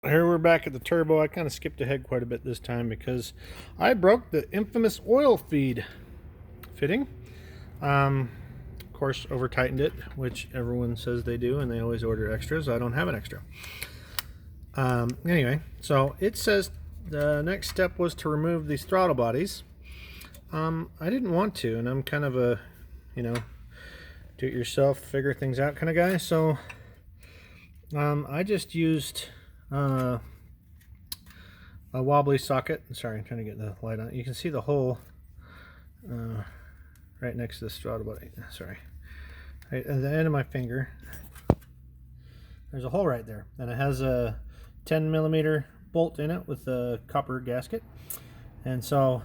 Here we're back at the turbo. I kind of skipped ahead quite a bit this time because I broke the infamous oil feed fitting. Of course, over tightened it, which everyone says they do, and they always order extras. I don't have an extra. Anyway, so it says the next step was to remove these throttle bodies. I didn't want to, and I'm kind of a, do it yourself, figure things out kind of guy. So I just used a wobbly socket. Sorry, I'm trying to get the light on. You can see the hole right next to this throttle body. Sorry, right at the end of my finger. There's a hole right there, and it has a 10mm bolt in it with a copper gasket. And so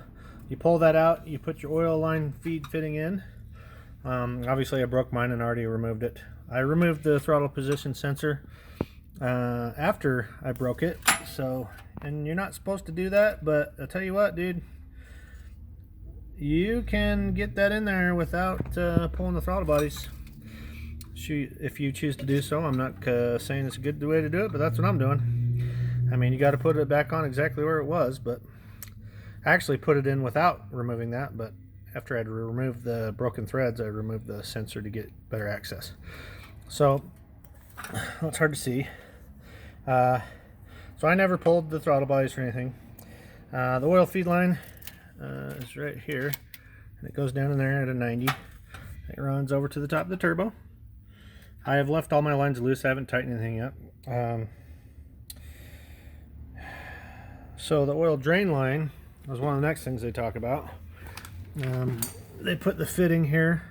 you pull that out, you put your oil line feed fitting in. Obviously I broke mine and already removed it. I removed the throttle position sensor after I broke it, so, and you're not supposed to do that, but I'll tell you what, dude, you can get that in there without pulling the throttle bodies if you choose to do so. I'm not saying it's a good way to do it, but that's what I'm doing. I mean, you got to put it back on exactly where it was, but I actually put it in without removing that, but after I'd removed the broken threads, I removed the sensor to get better access. So, well, it's hard to see. So I never pulled the throttle bodies or anything. The oil feed line is right here, and it goes down in there at a 90. It runs over to the top of the turbo. I have left all my lines loose. I haven't tightened anything yet. So the oil drain line was one of the next things they talk about. They put the fitting here.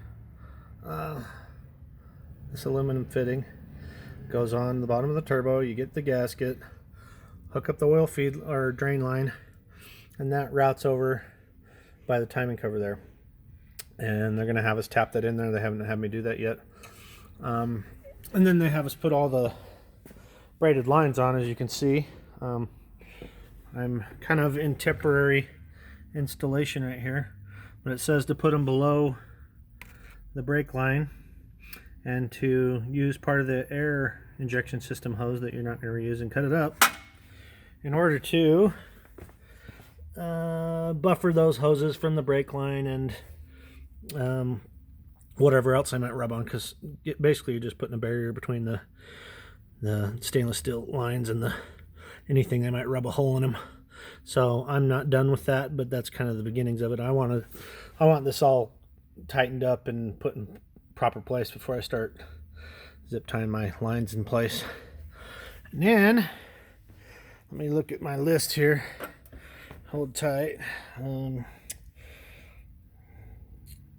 This aluminum fitting goes on the bottom of the turbo. You get the gasket, hook up the oil feed or drain line, and that routes over by the timing cover there. And they're going to have us tap that in there. They haven't had me do that yet. And then they have us put all the braided lines on, as you can see. I'm kind of in temporary installation right here, but it says to put them below the brake line and to use part of the air injection system hose that you're not going to reuse and cut it up in order to buffer those hoses from the brake line and whatever else I might rub on, because basically you're just putting a barrier between the stainless steel lines and anything that might rub a hole in them. So I'm not done with that, but that's kind of the beginnings of it. I want this all tightened up and put in proper place before I start zip tying my lines in place. And then let me look at my list here. Hold tight.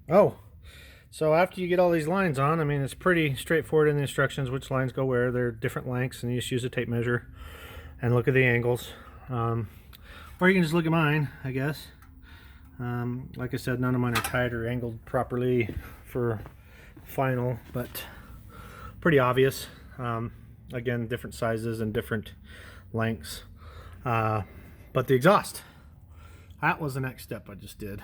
So after you get all these lines on, I mean, it's pretty straightforward in the instructions which lines go where. They're different lengths, and you just use a tape measure and look at the angles. Or you can just look at mine, I guess. Like I said, none of mine are tied or angled properly for final, but pretty obvious. Again, different sizes and different lengths. But the exhaust, that was the next step I just did.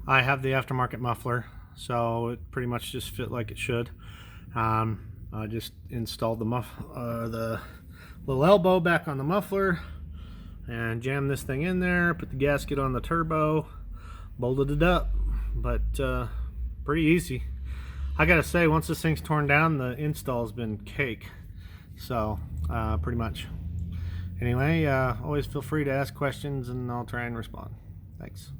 I have the aftermarket muffler, so it pretty much just fit like it should. I just installed the little elbow back on the muffler and jammed this thing in there, put the gasket on the turbo, bolted it up. But pretty easy. I gotta say, once this thing's torn down, the install's been cake. So pretty much. Anyway, always feel free to ask questions and I'll try and respond. Thanks.